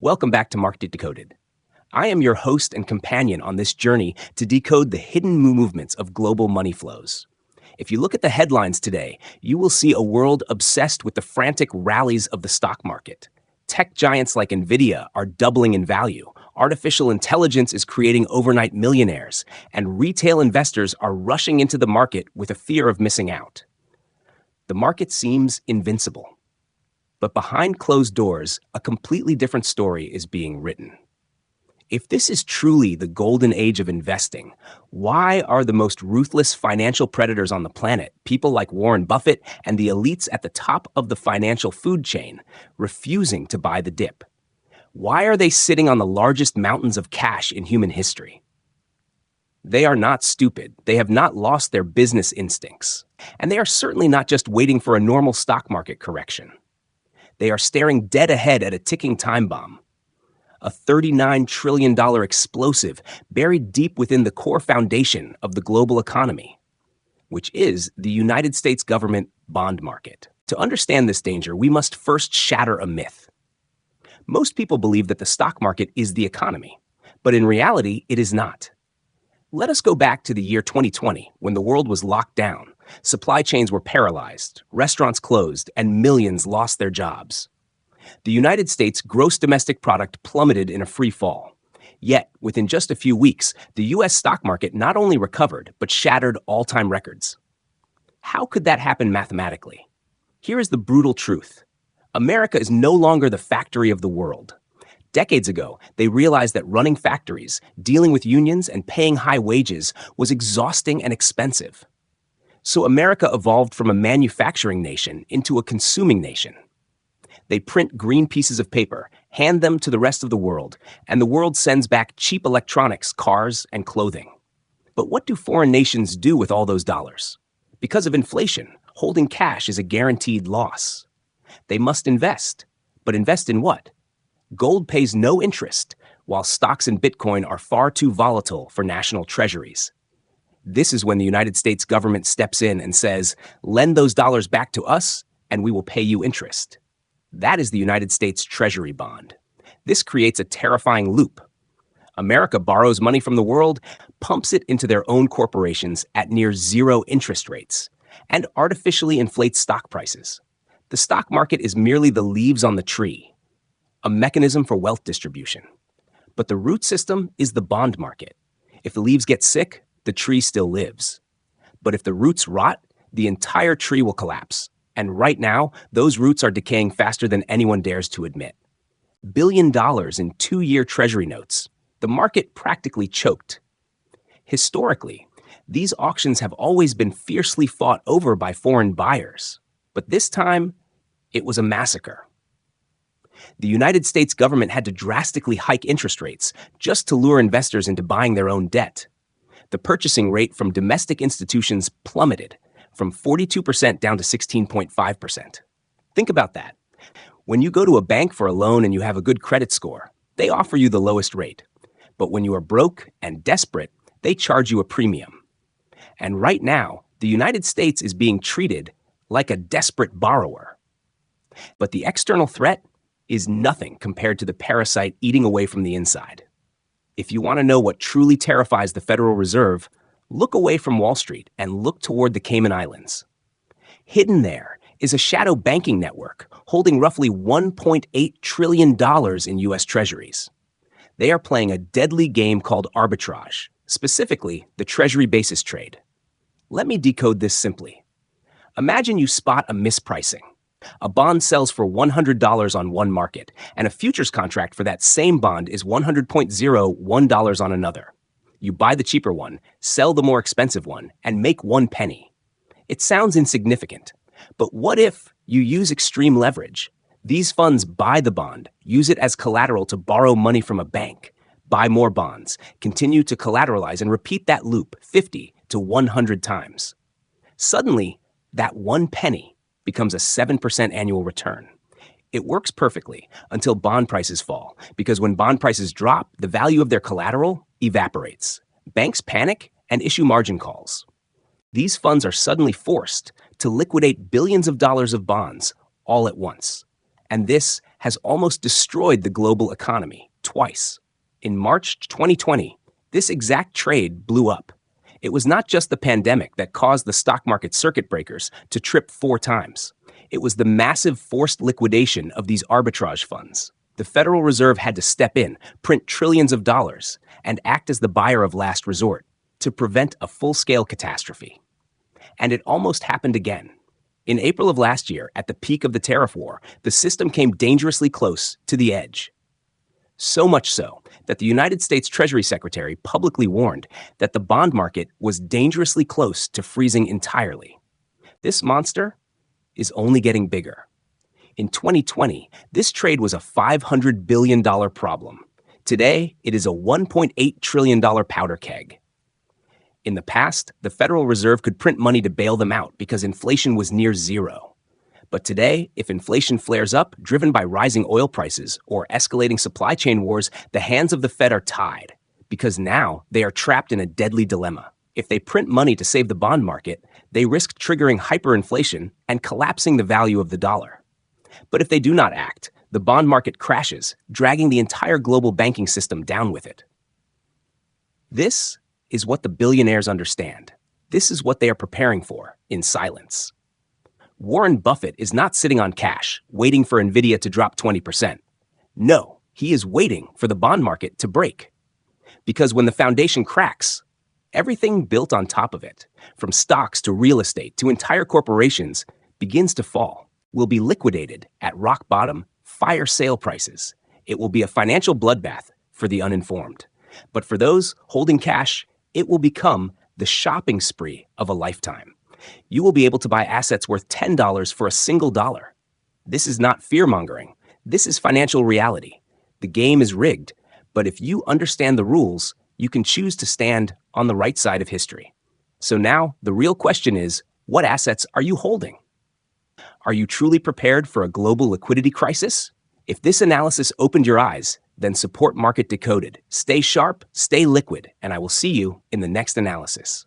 Welcome back to Market Decoded. I am your host and companion on this journey to decode the hidden movements of global money flows. If you look at the headlines today, you will see a world obsessed with the frantic rallies of the stock market. Tech giants like Nvidia are doubling in value, artificial intelligence is creating overnight millionaires, and retail investors are rushing into the market with a fear of missing out. The market seems invincible. But behind closed doors, a completely different story is being written. If this is truly the golden age of investing, why are the most ruthless financial predators on the planet, people like Warren Buffett and the elites at the top of the financial food chain, refusing to buy the dip? Why are they sitting on the largest mountains of cash in human history? They are not stupid. They have not lost their business instincts. And they are certainly not just waiting for a normal stock market correction. They are staring dead ahead at a ticking time bomb, a $39 trillion explosive buried deep within the core foundation of the global economy, which is the United States government bond market. To understand this danger, we must first shatter a myth. Most people believe that the stock market is the economy, but in reality, it is not. Let us go back to the year 2020, when the world was locked down. Supply chains were paralyzed, restaurants closed, and millions lost their jobs. The United States gross domestic product plummeted in a free fall. Yet, within just a few weeks, the U.S. stock market not only recovered, but shattered all-time records. How could that happen mathematically? Here is the brutal truth. America is no longer the factory of the world. Decades ago, they realized that running factories, dealing with unions, and paying high wages was exhausting and expensive. So America evolved from a manufacturing nation into a consuming nation. They print green pieces of paper, hand them to the rest of the world, and the world sends back cheap electronics, cars, and clothing. But what do foreign nations do with all those dollars? Because of inflation, holding cash is a guaranteed loss. They must invest. But invest in what? Gold pays no interest, while stocks and Bitcoin are far too volatile for national treasuries. This is when the United States government steps in and says, lend those dollars back to us, and we will pay you interest. That is the United States Treasury bond. This creates a terrifying loop. America borrows money from the world, pumps it into their own corporations at near zero interest rates, and artificially inflates stock prices. The stock market is merely the leaves on the tree, a mechanism for wealth distribution. But the root system is the bond market. If the leaves get sick, the tree still lives. But if the roots rot, the entire tree will collapse. And right now, those roots are decaying faster than anyone dares to admit. $1 billion in 2-year treasury notes. The market practically choked. Historically, these auctions have always been fiercely fought over by foreign buyers. But this time, it was a massacre. The United States government had to drastically hike interest rates just to lure investors into buying their own debt. The purchasing rate from domestic institutions plummeted from 42% down to 16.5%. Think about that. When you go to a bank for a loan and you have a good credit score, they offer you the lowest rate. But when you are broke and desperate, they charge you a premium. And right now, the United States is being treated like a desperate borrower. But the external threat is nothing compared to the parasite eating away from the inside. If you want to know what truly terrifies the Federal Reserve, look away from Wall Street and look toward the Cayman Islands. Hidden there is a shadow banking network holding roughly $1.8 trillion in U.S. Treasuries. They are playing a deadly game called arbitrage, specifically the Treasury basis trade. Let me decode this simply. Imagine you spot a mispricing. A bond sells for $100 on one market, and a futures contract for that same bond is $100.01 on another. You buy the cheaper one, sell the more expensive one, and make 1 penny. It sounds insignificant, but what if you use extreme leverage? These funds buy the bond, use it as collateral to borrow money from a bank, buy more bonds, continue to collateralize, and repeat that loop 50 to 100 times. Suddenly, that 1 penny becomes a 7% annual return. It works perfectly until bond prices fall, because when bond prices drop, the value of their collateral evaporates. Banks panic and issue margin calls. These funds are suddenly forced to liquidate billions of dollars of bonds all at once. And this has almost destroyed the global economy twice. In March 2020, this exact trade blew up. It was not just the pandemic that caused the stock market circuit breakers to trip 4 times. It was the massive forced liquidation of these arbitrage funds. The Federal Reserve had to step in, print trillions of dollars, and act as the buyer of last resort to prevent a full-scale catastrophe. And it almost happened again. In April of last year, at the peak of the tariff war, the system came dangerously close to the edge. So much so that the United States Treasury Secretary publicly warned that the bond market was dangerously close to freezing entirely. This monster is only getting bigger. In 2020, this trade was a $500 billion problem. Today, it is a $1.8 trillion powder keg. In the past, the Federal Reserve could print money to bail them out because inflation was near zero. But today, if inflation flares up, driven by rising oil prices or escalating supply chain wars, the hands of the Fed are tied, because now they are trapped in a deadly dilemma. If they print money to save the bond market, they risk triggering hyperinflation and collapsing the value of the dollar. But if they do not act, the bond market crashes, dragging the entire global banking system down with it. This is what the billionaires understand. This is what they are preparing for in silence. Warren Buffett is not sitting on cash, waiting for Nvidia to drop 20%. No, he is waiting for the bond market to break. Because when the foundation cracks, everything built on top of it, from stocks to real estate to entire corporations, begins to fall, will be liquidated at rock bottom, fire sale prices. It will be a financial bloodbath for the uninformed. But for those holding cash, it will become the shopping spree of a lifetime. You will be able to buy assets worth $10 for a single dollar. This is not fear-mongering. This is financial reality. The game is rigged, but if you understand the rules, you can choose to stand on the right side of history. So now, the real question is, what assets are you holding? Are you truly prepared for a global liquidity crisis? If this analysis opened your eyes, then support Market Decoded. Stay sharp, stay liquid, and I will see you in the next analysis.